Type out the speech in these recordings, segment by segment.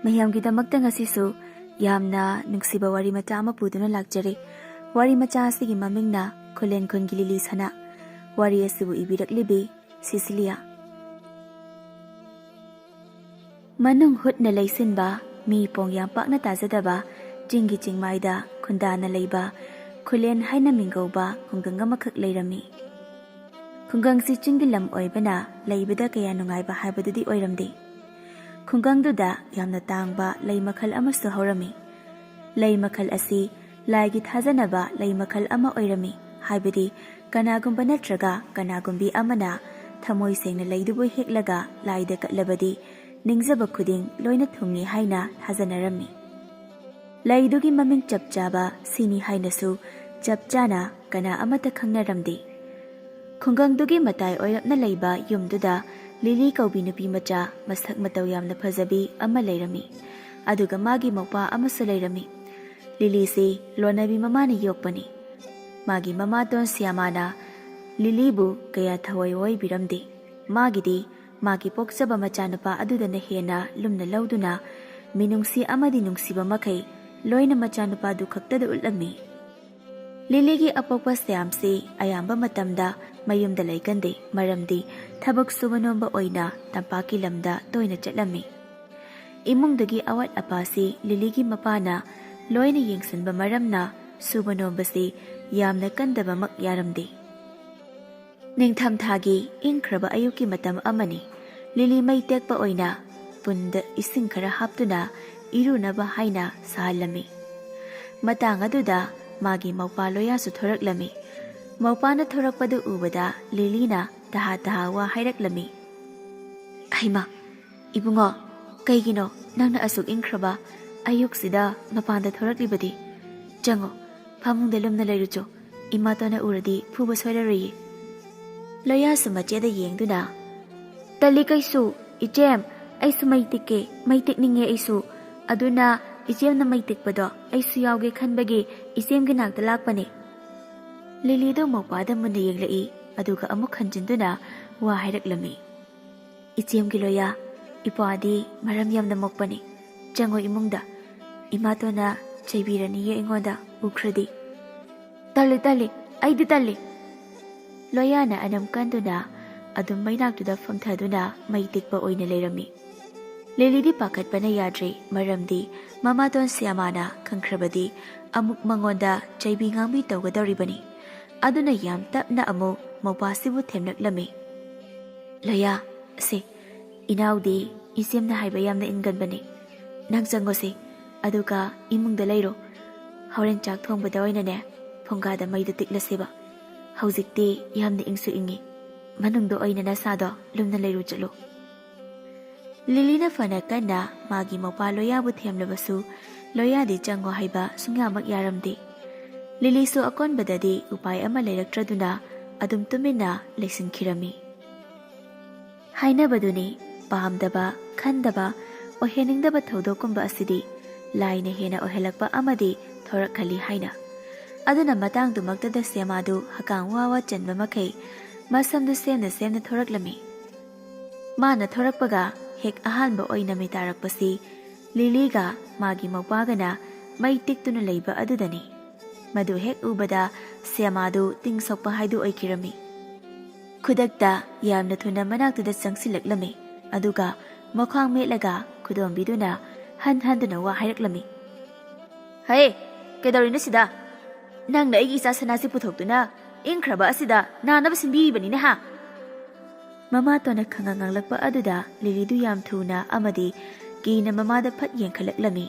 ꯃꯌꯥꯝꯒꯤꯗꯃꯛꯇ ꯉꯁꯤꯁꯨ ꯌꯥꯝꯅ ꯅꯨꯡꯁꯤꯕ ꯋꯥꯔꯤ ꯃꯆꯥ ꯑꯃ ꯄꯨꯗꯨꯅ ꯂꯥꯛꯆꯔꯤ. ꯋꯥꯔꯤ ꯃꯆꯥ ꯑꯁꯤꯒꯤ ꯃꯃꯤꯡꯅ ꯈꯨꯂꯦꯟ ꯈꯨꯟꯒꯤ ꯂꯤꯂꯤꯁꯥꯅ. ꯋꯥꯔꯤ ꯑꯁꯤꯕꯨ ꯏꯕꯤꯔꯛꯂꯤꯕꯤ ꯁꯤꯁꯤꯂꯤꯌꯥ. ꯃꯅꯨꯡ ꯍꯨꯠꯅ ꯂꯩꯁꯤꯟꯕ, ꯃꯤ ꯄꯣꯡ ꯌꯥꯝ ꯄꯥꯛꯅ ꯇꯥꯖꯗꯕ, ꯆꯤꯡꯒꯤ ꯆꯤꯡꯃꯥꯏꯗ ꯈꯨꯟꯗꯥꯅ ꯂꯩꯕ ꯈꯨꯂꯦꯟ ꯍꯥꯏꯅ ꯃꯤꯡꯒꯧꯕ ꯈꯨꯡꯒꯪ ꯑꯃꯈꯛ ꯂꯩꯔꯝꯃꯤ. ꯈꯨꯡꯒꯪꯁꯤ ꯆꯤꯡꯒꯤ ꯂꯝ ꯑꯣꯏꯕꯅ ꯂꯩꯕꯗ ꯀꯌꯥ ꯅꯨꯡꯉꯥꯏꯕ ꯍꯥꯏꯕꯗꯨꯗꯤ ꯑꯣꯏꯔꯝꯗꯦ. ꯈꯨꯡꯒꯪꯗꯨꯗ ꯌꯥꯝꯅ ꯇꯥꯡꯕ ꯂꯩ ꯃꯈꯜ ꯑꯃꯁꯨ ꯍꯧꯔꯝꯃꯤ. ꯂꯩ ꯃꯈꯜ ꯑꯁꯤ ꯂꯥꯏꯒꯤ ꯊꯥꯖꯅꯕ ꯂꯩ ꯃꯈꯜ ꯑꯃ ꯑꯣꯏꯔꯝꯃꯤ. ꯍꯥꯏꯕꯗꯤ ꯀꯅꯥꯒꯨꯝꯕ ꯅꯠꯇ꯭ꯔꯒ ꯀꯅꯥꯒꯨꯝꯕꯤ ꯑꯃꯅ ꯊꯃꯣꯏ ꯁꯦꯡꯅ ꯂꯩꯗꯨꯕꯨ ꯍꯦꯛꯂꯒ ꯂꯥꯏꯗ ꯀꯠꯂꯕꯗꯤ ꯅꯤꯡꯖꯕ ꯈꯨꯗꯤꯡ ꯂꯣꯏꯅ ꯊꯨꯡꯏ ꯍꯥꯏꯅ ꯊꯥꯖꯅꯔꯝꯃꯤ. ꯂꯩꯗꯨꯒꯤ ꯃꯃꯤꯡ ꯆꯞ ꯆꯥꯕ ꯁꯤꯅꯤ ꯍꯥꯏꯅꯁꯨ ꯆꯞ ꯆꯥꯅ ꯀꯅꯥ ꯑꯃꯠꯇ ꯈꯪꯅꯔꯝꯗꯦ. ꯈꯨꯡꯒꯪꯗꯨꯒꯤ ꯃꯇꯥꯏ ꯑꯣꯏꯔꯞꯅ ꯂꯩꯕ ꯌꯨꯝꯗꯨꯗ ꯂꯤꯂꯤ ꯀꯧꯕꯤ ꯅꯨꯄꯤ ꯃꯆꯥ ꯃꯁꯛ ꯃꯇꯧ ꯌꯥꯝꯅ ꯐꯖꯕꯤ ꯑꯃ ꯂꯩꯔꯝꯃꯤ. ꯑꯗꯨꯒ ꯃꯥꯒꯤ ꯃꯧꯄꯥ ꯑꯃꯁꯨ ꯂꯩꯔꯝꯃꯤ. ꯂꯤꯂꯤꯁꯤ ꯂꯣꯟꯅꯕꯤ ꯃꯃꯥꯅ ꯌꯣꯛꯄꯅꯤ. ꯃꯥꯒꯤ ꯃꯃꯥꯇꯣꯟ ꯁ꯭ꯌꯥꯃꯥꯅ ꯂꯤꯂꯤꯕꯨ ꯀꯌꯥ ꯊꯑꯣꯏ ꯋꯥꯏꯕꯤꯔꯝꯗꯦ. ꯃꯥꯒꯤꯗꯤ ꯃꯥꯒꯤ ꯄꯣꯛꯆꯕ ꯃꯆꯥꯅꯨꯄꯥ ꯑꯗꯨꯗꯅ ꯍꯦꯟꯅ ꯂꯨꯝꯅ ꯂꯧꯗꯨꯅ ꯃꯤꯅꯨꯡꯁꯤ ꯑꯃꯗꯤ ꯅꯨꯡꯁꯤꯕ ꯃꯈꯩ ꯂꯣꯏꯅ ꯃꯆꯥꯅꯨꯄꯥꯗꯨ ꯈꯛꯇꯗ ꯎꯠꯂꯝꯃꯤ. ꯂꯤꯂꯤꯒꯤ ꯑꯄꯣꯛꯄ ꯁ꯭ꯌꯥꯝꯁꯤ ꯑꯌꯥꯝꯕ ꯃꯇꯝꯗ ꯃꯌꯨꯝꯗ ꯂꯩꯒꯟꯗꯦ. ꯃꯔꯝꯗꯤ ꯊꯕꯛ ꯁꯨꯕ ꯅꯣꯝꯕ ꯑꯣꯏꯅ ꯇꯝꯄꯥꯛꯀꯤ ꯂꯝꯗ ꯇꯣꯏꯅ ꯆꯠꯂꯝꯃꯤ. ꯏꯃꯨꯡꯗꯨꯒꯤ ꯑꯋꯥꯠ ꯑꯄꯥꯁꯤ ꯂꯤꯂꯤꯒꯤ ꯃꯄꯥꯅ ꯂꯣꯏꯅ ꯌꯦꯡꯁꯤꯟꯕ ꯃꯔꯝꯅ ꯁꯨꯕ ꯅꯣꯝꯕꯁꯤ ꯌꯥꯝꯅ ꯀꯟꯗꯕꯃꯛ ꯌꯥꯔꯝꯗꯦ. ꯅꯤꯡꯊꯝꯊꯥꯒꯤ ꯏꯪꯈ꯭ꯔꯕ ꯑꯌꯨꯛꯀꯤ ꯃꯇꯝ ꯑꯃꯅꯤ. ꯂꯤꯂꯤ ꯃꯩ ꯇꯦꯛꯄ ꯑꯣꯏꯅ ꯄꯨꯟꯗ ꯏꯁꯤꯡ ꯈꯔ ꯍꯥꯞꯇꯨꯅ ꯏꯔꯨꯅꯕ ꯍꯥꯏꯅ ꯁꯥꯍꯜꯂꯝꯃꯤ. ꯃꯇꯥꯡ ꯑꯗꯨꯗ ꯃꯥꯒꯤ ꯃꯧꯄꯥ ꯂꯣꯌꯥꯁꯨ ꯊꯣꯔꯛꯂꯝꯃꯤ. ꯃꯧꯄꯥꯅ ꯊꯣꯔꯛꯄꯗꯨ ꯎꯕꯗ ꯂꯤꯂꯤꯅ ꯇꯍꯥ ꯇꯍꯥ ꯋꯥ ꯍꯥꯏꯔꯛꯂꯝꯃꯤ. "ꯍꯩꯃꯥ, ꯏꯕꯨꯡꯉꯣ, ꯀꯩꯒꯤꯅꯣ ꯅꯪꯅ ꯑꯁꯨꯛ ꯏꯪꯈ꯭ꯔꯕ ꯑꯌꯨꯛꯁꯤꯗ ꯃꯄꯥꯟꯗ ꯊꯣꯔꯛꯂꯤꯕꯗꯤ? ꯆꯪꯉꯣ, ꯐꯃꯨꯡꯗ ꯂꯨꯝꯅ ꯂꯩꯔꯨꯆꯣ. ꯏꯃꯥꯇꯣꯟꯅ ꯎꯔꯗꯤ ꯐꯨꯕ ꯁꯣꯏꯔꯔꯣꯏꯌꯦ." ꯂꯣꯌꯥꯁꯨ ꯃꯆꯦꯗ ꯌꯦꯡꯗꯨꯅ, "ꯇꯜꯂꯤ ꯀꯩꯁꯨ, ꯏꯆꯦꯝ, ꯑꯩꯁꯨ ꯃꯩ ꯇꯤꯛꯀꯦ, ꯃꯩ ꯇꯤꯛꯅꯤꯡꯉꯦ ꯑꯩꯁꯨ. ꯑꯗꯨꯅ ꯏꯆꯦꯝꯅ ꯃꯩ ꯇꯤꯛꯄꯗꯣ ꯑꯩꯁꯨ ꯌꯥꯎꯒꯦ ꯈꯟꯕꯒꯤ ꯏꯆꯦꯝꯒꯤ ꯅꯥꯛꯇ ꯂꯥꯛꯄꯅꯦ." ꯂꯤꯂꯤꯗꯨ ꯃꯧꯄꯥꯗ ꯃꯨꯟꯅ ꯌꯦꯡꯂꯛꯏ. ꯑꯗꯨꯒ ꯑꯃꯨꯛ ꯍꯟꯖꯤꯟꯗꯨꯅ ꯋꯥ ꯍꯥꯏꯔꯛꯂꯝꯃꯤ. "ꯏꯆꯦꯝꯒꯤ ꯂꯣꯌꯥ, ꯏꯄ꯭ꯋꯥꯗꯤ ꯃꯔꯝ ꯌꯥꯝꯅ ꯃꯣꯛꯄꯅꯤ. ꯆꯪꯉꯣ ꯏꯃꯨꯡꯗ. ꯏꯃꯥꯇꯣꯟꯅ ꯆꯩꯕꯤꯔꯅꯤꯌꯦ ꯑꯩꯉꯣꯟꯗ ꯎꯈ꯭ꯔꯗꯤ." "ꯇꯜꯂꯤ ꯇꯜꯂꯤ, ꯑꯩꯗꯤ ꯇꯜꯂꯤ." ꯂꯣꯌꯥꯅ ꯑꯅꯝ ꯀꯟꯗꯨꯅ ꯑꯗꯨꯝ ꯃꯩꯅꯥꯛꯇꯨꯗ ꯐꯝꯊꯗꯨꯅ ꯃꯩ ꯇꯤꯛꯄ ꯑꯣꯏꯅ ꯂꯩꯔꯝꯃꯤ. ꯂꯤꯂꯤꯗꯤ ꯄꯥꯈꯠꯄꯅ ꯌꯥꯗ꯭ꯔꯦ. ꯃꯔꯝꯗꯤ ꯃꯃꯥꯇꯣꯟ ꯁ꯭ꯌꯥꯃꯥꯅ ꯈꯪꯈ꯭ꯔꯕꯗꯤ ꯑꯃꯨꯛ ꯃꯉꯣꯟꯗ ꯆꯩꯕꯤ ꯉꯥꯡꯕꯤ ꯇꯧꯒꯗꯧꯔꯤꯕꯅꯤ. ꯑꯗꯨꯅ ꯌꯥꯝ ꯇꯞꯅ ꯑꯃꯨꯛ ꯃꯧꯄꯥꯁꯤꯕꯨ ꯊꯦꯝꯂꯛꯂꯝꯃꯤ. "ꯂꯣꯌꯥ, ꯑꯁꯦ ꯏꯅꯥꯎꯗꯤ ꯏꯆꯦꯝꯅ ꯍꯥꯏꯕ ꯌꯥꯝꯅ ꯏꯟꯒꯟꯕꯅꯤ. ꯅꯪ ꯆꯪꯉꯣꯁꯦ, ꯑꯗꯨꯒ ꯏꯃꯨꯡꯗ ꯂꯩꯔꯣ. ꯍꯣꯔꯦꯟ ꯆꯥꯛ ꯊꯣꯡꯕꯗ ꯑꯣꯏꯅꯅꯦ ꯐꯨꯡꯒꯥꯗ ꯃꯩꯗꯨ ꯇꯤꯛꯂꯁꯦꯕ. ꯍꯧꯖꯤꯛꯇꯤ ꯌꯥꯝꯅ ꯏꯪꯁꯨ ꯏꯪꯉꯤ. ꯃꯅꯨꯡꯗ ꯑꯣꯏꯅ ꯅꯁꯥꯗꯣ ꯂꯨꯝꯅ ꯂꯩꯔꯨ ꯆꯠꯂꯨ." ꯂꯤꯂꯤꯅ ꯐꯅ ꯀꯟꯅ ꯃꯥꯒꯤ ꯃꯧꯄꯥ ꯂꯣꯌꯥꯕꯨ ꯊꯦꯝꯂꯕꯁꯨ ꯂꯣꯌꯥꯗꯤ ꯆꯪꯉꯣ ꯍꯥꯏꯕ ꯁꯨꯡꯌꯥꯃꯛ ꯌꯥꯔꯝꯗꯦ. ꯂꯤꯂꯤꯁꯨ ꯑꯀꯣꯟꯕꯗꯗꯤ ꯎꯄꯥꯏ ꯑꯃ ꯂꯩꯔꯛꯇ꯭ꯔꯗꯨꯅ ꯑꯗꯨꯝ ꯇꯨꯃꯤꯟꯅ ꯂꯩꯁꯤꯟꯈꯤꯔꯝꯃꯤ. ꯍꯥꯏꯅꯕꯗꯨꯅꯤ, ꯄꯥꯝꯗꯕ, ꯈꯟꯗꯕ, ꯑꯣꯏꯍꯟꯅꯤꯡꯗꯕ ꯊꯧꯗꯣꯛꯀꯨꯝꯕ ꯑꯁꯤꯗꯤ ꯂꯥꯏꯅ ꯍꯦꯟꯅ ꯑꯣꯏꯍꯜꯂꯛꯄ ꯑꯃꯗꯤ ꯊꯣꯔꯛꯍꯜꯂꯤ ꯍꯥꯏꯅ. ꯑꯗꯨꯅ ꯃꯇꯥꯡꯗꯨꯃꯛꯇꯗ ꯁ꯭ꯌꯥꯃꯥꯗꯨ ꯍꯀꯥꯝ ꯋꯥ ꯋꯥ ꯆꯟꯕ ꯃꯈꯩ ꯃꯁꯝꯗꯨ ꯁꯦꯝꯅ ꯁꯦꯝꯅ ꯊꯣꯔꯛꯂꯝꯃꯤ. ꯃꯥꯅ ꯊꯣꯔꯛꯄꯒ ꯍꯦꯛ ꯑꯍꯥꯟꯕ ꯑꯣꯏꯅ ꯃꯤꯇꯥꯔꯛꯄꯁꯤ ꯂꯤꯂꯤꯒ ꯃꯥꯒꯤ ꯃꯧꯄꯥꯒꯅ ꯃꯩ ꯇꯤꯛꯇꯨꯅ ꯂꯩꯕ ꯑꯗꯨꯗꯅꯤ. ꯃꯗꯨ ꯍꯦꯛ ꯎꯕꯗ ꯁ꯭ꯌꯥꯃꯥꯗꯨ ꯇꯤꯡꯁꯣꯛꯄ ꯍꯥꯏꯗꯨ ꯑꯣꯏꯈꯤꯔꯝꯃꯤ. ꯈꯨꯗꯛꯇ ꯌꯥꯝꯅ ꯊꯨꯅ ꯃꯅꯥꯛꯇꯨꯗ ꯆꯪꯁꯤꯜꯂꯛꯂꯝꯃꯤ. ꯑꯗꯨꯒ ꯃꯈ꯭ꯋꯥꯡ ꯃꯦꯠꯂꯒ ꯈꯨꯗꯣꯝꯕꯤꯗꯨꯅ ꯍꯟꯍꯟꯗꯨꯅ ꯋꯥ ꯍꯥꯏꯔꯛꯂꯝꯃꯤ. "ꯍꯦ, ꯀꯩꯗꯧꯔꯤꯅꯣ ꯁꯤꯗ? ꯅꯪꯅ ꯑꯩꯒꯤ ꯏꯆꯥ ꯁꯅꯥꯁꯤ ꯄꯨꯊꯣꯛꯇꯨꯅ ꯏꯪꯈ꯭ꯔꯕ ꯑꯁꯤꯗ ꯅꯥꯅꯕ ꯁꯤꯟꯕꯤꯔꯤꯕꯅꯤꯅꯦ ꯍꯥ?" ꯃꯃꯥꯇꯣꯟꯅ ꯈꯪꯉ ꯉꯥꯡꯂꯛꯄ ꯑꯗꯨꯗ ꯂꯤꯂꯤꯗꯨ ꯌꯥꯝ ꯊꯨꯅ ꯑꯃꯗꯤ ꯀꯤꯅ ꯃꯃꯥꯗ ꯐꯠ ꯌꯦꯡꯈꯠꯂꯛꯂꯝꯃꯤ.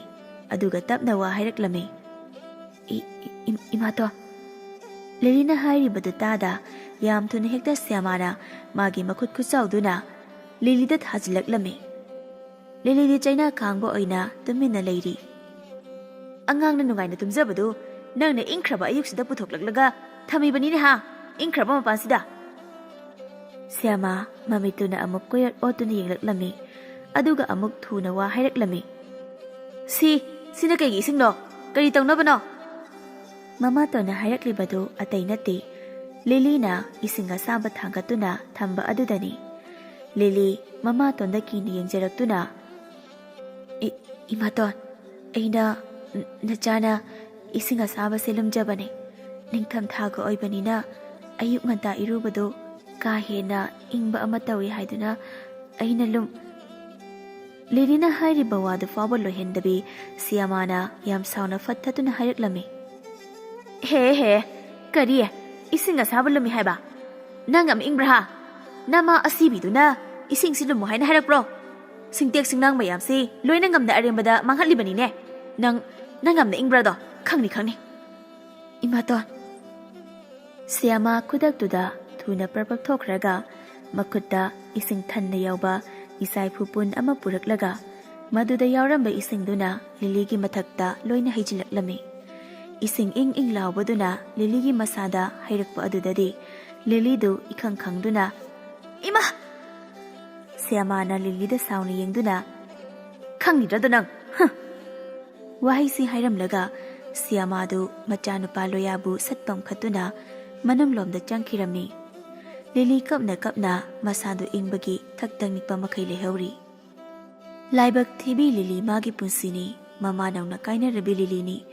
ꯑꯗꯨꯒ ꯇꯞꯅ ꯋꯥ ꯍꯥꯏꯔꯛꯂꯝꯃꯤ. "ꯏꯃꯥꯇꯣꯟ." ꯂꯤꯂꯤꯅ ꯍꯥꯏꯔꯤꯕꯗꯨ ꯇꯥꯗ ꯌꯥꯝ ꯊꯨꯅ ꯍꯦꯛꯇ ꯁ꯭ꯌꯥꯃꯥꯅ ꯃꯥꯒꯤ ꯃꯈꯨꯠ ꯈꯨꯠꯆꯥꯎꯗꯨꯅ ꯂꯤꯂꯤꯗ ꯊꯥꯖꯤꯜꯂꯛꯂꯝꯃꯤ. ꯂꯤꯂꯤꯗꯤ ꯆꯩꯅꯥ ꯈꯥꯡꯕ ꯑꯣꯏꯅ ꯇꯨꯃꯤꯟꯅ ꯂꯩꯔꯤ. "ꯑꯉꯥꯡꯅ ꯅꯨꯡꯉꯥꯏꯅ ꯇꯨꯝꯖꯕꯗꯨ ꯅꯪꯅ ꯏꯪꯈ꯭ꯔꯕ ꯑꯌꯨꯛꯁꯤꯗ ꯄꯨꯊꯣꯛꯂꯛꯂꯒ ꯊꯝꯃꯤꯕꯅꯤꯅꯦ ꯍꯥ, ꯏꯪꯈ꯭ꯔꯕ ꯃꯄꯥꯟꯁꯤꯗ?" ꯁ꯭ꯌꯥꯃꯥ ꯃꯃꯤꯠꯇꯨꯅ ꯑꯃꯨꯛ ꯀꯣꯌꯠ ꯑꯣꯠꯇꯨꯅ ꯌꯦꯡꯂꯛꯂꯝꯃꯤ. ꯑꯗꯨꯒ ꯑꯃꯨꯛ ꯊꯨꯅ ꯋꯥ ꯍꯥꯏꯔꯛꯂꯝꯃꯤ. "ꯁꯤꯅ ꯀꯩꯒꯤ ꯏꯁꯤꯡꯅꯣ? ꯀꯔꯤ ꯇꯧꯅꯕꯅꯣ?" ꯃꯃꯥꯇꯣꯟꯅ ꯍꯥꯏꯔꯛꯂꯤꯕꯗꯨ ꯑꯇꯩ ꯅꯠꯇꯦ, ꯂꯤꯂꯤꯅ ꯏꯁꯤꯡ ꯑꯁꯥꯕ ꯊꯥꯡꯒꯠꯇꯨꯅ ꯊꯝꯕ ꯑꯗꯨꯗꯅꯤ. ꯂꯤꯂꯤ ꯃꯃꯥꯇꯣꯟꯗ ꯀꯤꯅ ꯌꯦꯡꯖꯔꯛꯇꯨꯅ, Imaton, aina nachana ising asaba se lumjabane. Ningtham thaga oibanina ayuk nganta irubado ka hena ingba ama tawi haiduna aina lum Lirina hairiba wadu faba lohendabi Siyamana yam sauna fattatuna hairuklami. He, kariye, ising asaba lumi haiba. Nangam ingbraha. Nama asibiduna ising silumu haina hairakbro. Singtek singnang mayam si loy nangam da arembada manghalibani ne. Nangam na ingbrado khangni. Imaton. Siyama kudaktuda thuna parpak thokraga makutta ising thanna yauba isai phupun ama puraklaga maduda yauramba isingduna Liligi mathakta loina haijilaklami. Ising ing laubaduna Liligi masada hairakpa adudadi Lilidu ikhang khangduna Ima! Siyamana Lilida sauna yengduna Khangnidrado nang! Wahisi hairamlaga Siyamadu machanupa loyabu satpam khatuna manamlomda changkirami. Lili kapna masadu ingbagi thakdang nikpa makai lehauri. Laibak thibi Lili magi punsini mama nauna kaina rabi Lilini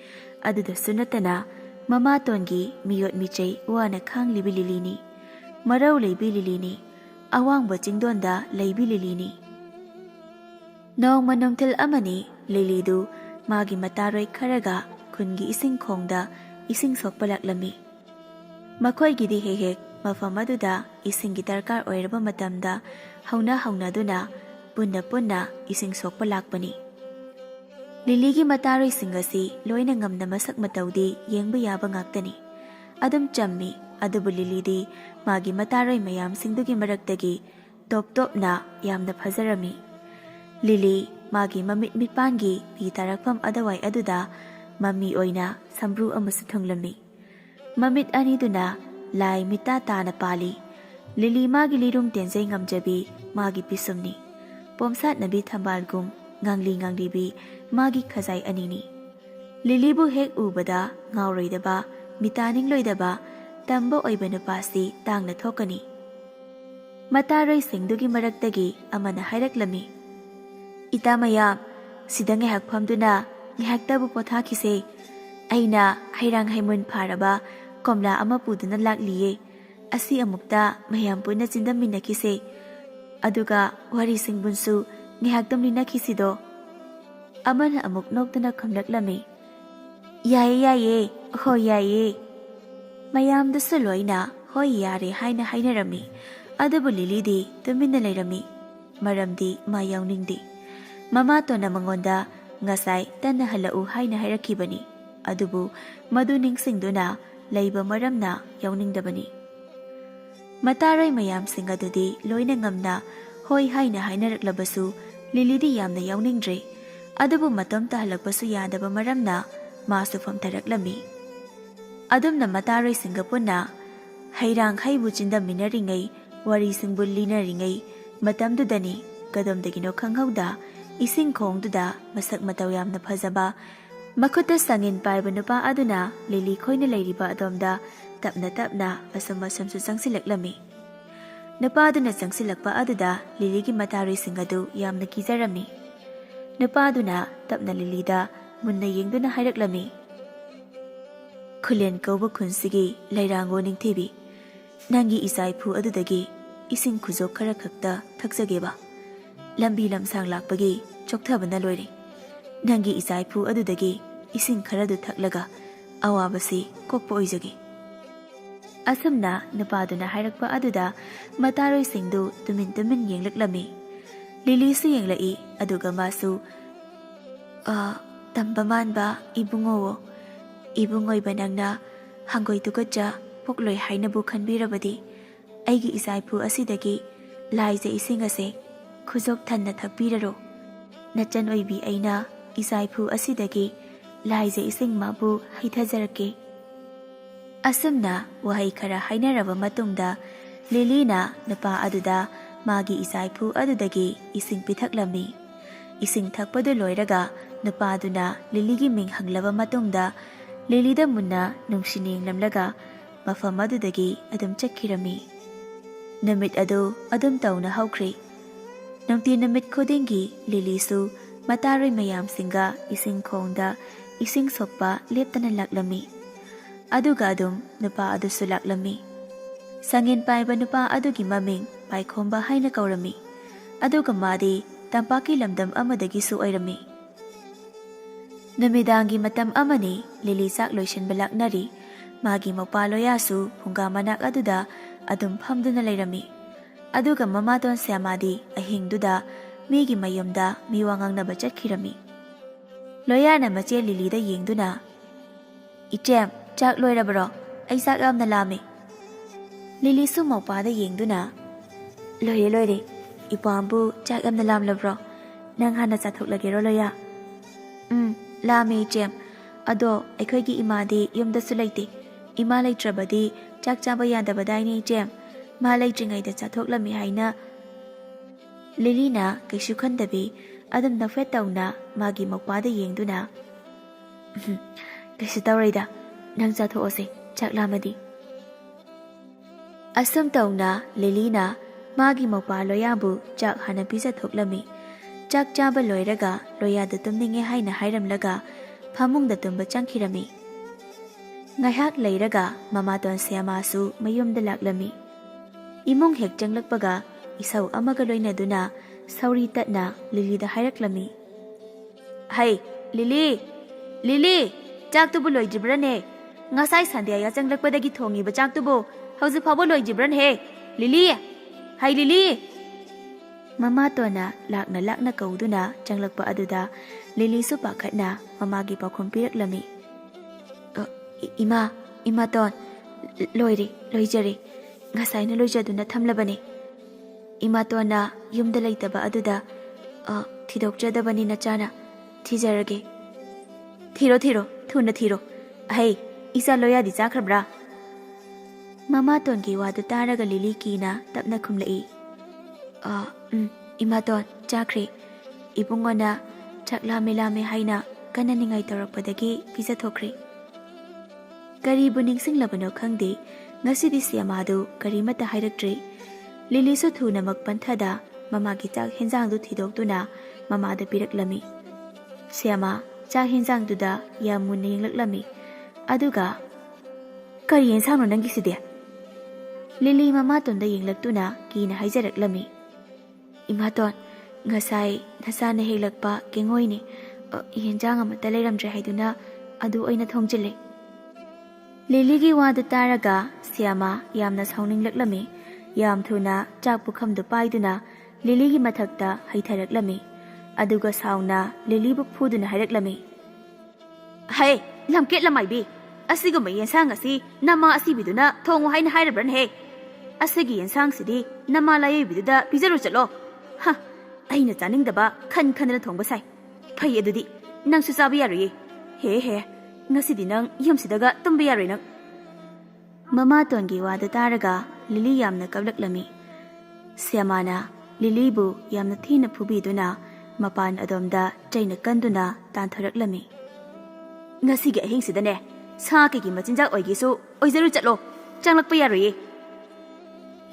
aduda sunatana mama tongi miyot michai wana khang libi Lilini marau leibi Lilini awang bachingdonda leibi Lilini. Nong manongtil amani Lilidu magi mataroi kharaga khungi ising khongda ising sokpalaklami. Makhoi gidi hehek mafam aduda isinggi darkar oiraba matamda haunaduna punna ising sokpa lakpani. Liligi mataroi singasi loina ngamna masak matawdi yengba yaba ngaktani. Adum chammi adubu Lilidi magi mataroi mayam singdugi maraktagi top na yamna phazarami. Lili magi mamit mitpangi pi tarakpam adawai aduda mami oina sambru amasu thonglami. Mamit aniduna lai mita tana pali Lili magi lirum tenzai ngamjabi magi pisumni pomsat nabi thambalgum ngangli bi magi khazai anini. Lili bu hek ubada ngauroidaba mitaning loidaba tamba oibana pasi tangna thokani. Mataroi singdugi maraktagi amana hairaklami. Itamaya sida ngehak phamduna ngehaktabu pothakhise aina hairang haimun pharaba komla ama puduna lakliye asi amukta mayam puna chindaminakise aduga wari singbunsu ngehaktamni nakhisido amana amuk noktana khamlaklami. Yaye hoi yaye mayam dasu loina hoi yare haina hainarami adubu Lilidi tuminna leirami maramdi ma yauningdi. Mama tona mangonda ngasai tanna halau haina hairakibani adubu madu ningsingduna leiba maramna yauningdabani. Matarai mayam singadudi loina ngamna hoi haina hainaraklabasu Lilidi yamna yauningdre adubu matam tahalakbasu yadaba maramna masu famtaraklami. Adumna matarai singapuna hairang haibu chindaminaringai wari singbul linaringai matamdudani kadomdagino khanghauda ising khongduda masak mataw yamna phajaba makuta sangin paiba nupa aduna Lili khoina leiriba adomda tapna asam su sangsilaklami. Nupa aduna sangsilakpa aduda Liligi mataroi singadu yamna kizarami. Nupa aduna tapna Lilida munna yengduna hairaklami. Khulen kauba khunsigi leirango ningthibi nangi isai phu adudagi ising khuzok khara khakta thakjageba. Lambi lamsang lakpagi chokthabana loire. Nangi isai phu adudagi ising kharadu thaklaga awabasi kokpa oijagi. Asamna nupaduna hairakpa aduda mataroi singdu tumin yenglaklami. Lili su yenglai aduga masu tambamanba ibungoiba nangna hangoi tukacha pokloi hainabu khanbirabadi aigi isai phu asidagi laije ising ase khuzok thanna thakbiraro nachan oibi aina isai phu asidagi laije ising mabu haithajarake. Asamna wahai khara hainaraba matungda Lilina napa aduda magi isai phu adudagi ising pithaklami. Ising thakpadu loiraga nupaduna Liligi ming hanglaba matungda Lilida munna nungsining lamlaga mafam adudagi adum chakkirami. Namit adu adum tauna hawkri. Nangti namit kodingi Lilisu Mataroi mayamsinga ising khongda ising sokpa leptana laklami. Aduga adum nupa adusu laklami. Sangin paiba nupa adugi maming paikhomba haina kaurami. Aduga madi tampaki lamdam amadagi su oirami. Namidangi matam amani Lily sak loishan balaknari. Magi mapaloyasu Phunga manak aduda adum phamduna leirami. Aduga mamaton siamadi ahingduda migi mayumda miwangang na bachat kirami. Loyana mache Lily da yingduna. Ichem, chak loirabro, ay sak am na lami. Lily su maupada yingduna. Loire, ipambu chak am na lam labro. Nang hana sathok lagero loya. Lami Ichem, ado aikoigi imadi yumda sulaiti. Ima laitrabadi chak chaba yadabadai Ichem. Ma laitringaida chathok lami haina. Lily na kaishu khandabi adum na fetauna magi maupada yingduna. Kaishu tawraida nang chathok ose chak lamadi. Asam tauna Lily na magi maupalo yabu chak hana pisa thok lami. Chak chaba loiraga loyada tumninge haina hairamlaga phamungda tumba changkhirami. Ngaihak leiraga mamaton siamasu mayumda laklami. Imong hek changlakpaga isaw amaga loinaduna sauri tatna Lily da hairaklami. Hai, Lily! Lily! Chak tubu loijibrane. Ngasai sandhya changlakpadagi thongiba chak tubu hauji phabo loijibran he. Lily! Hai Lily! Mamatona lakna kauduna changlakpa aduda Lily su pakhatna mamagi pakhum piraklami. Ima ton loijari ngasai na loijaduna thamlabani. Ima tona yumda leitaba aduda thidokjadabani nachana thijarage. Thiro thuna thiro. Hey, isa loyadi chakhrabra. Mamatongi wadu taraga Lily kina tapna khumlai. Imaton chakri ibungona chaklame haina kananingai tawrakpadagi pisa thokri. Karibu ningsinglabano khangde ngasidi siamadu karimata hairaktre. Lily su thuna makpanthada mamagi chak henjangdu thidokduna mamada piraklami. Siama chak henjangduda yamunna yenglaklami. Aduga kari ensangno nangiside. Lily mamatonda yenglaktuna kina haijaraklami. Imaton ngasai nasana heglakpa kengoini henjang amata leiramdre haiduna adu oina thongjile. Lily gi wada taraga siama yamna sauninglaklami. Yam thuna chak pukhamdu paiduna Lily gi mathakta haitharaklami. Aduga sauna Lily bu phuduna hairaklami. Hai, lamket lamaibi. Asiguma yensang asi nama asibiduna thongu haina hairabran he. Asigi yensang sidi nama layibiduna pijaru chalo. Ha, aina chaningdaba khanna thongba sai. Phai adudi nang su chabi yari. He ngasidi nang yumsidaga tumba yari nang. Mama tongi wada taraga Lily yamna kablaklami. Siamana Lily bu yamna thina phubiduna mapan adomda chaina kanduna tanthoraklami. Ngasigi ahingsidane sa kegi machinjak oigisu oijaru chatlo changlakpa yari.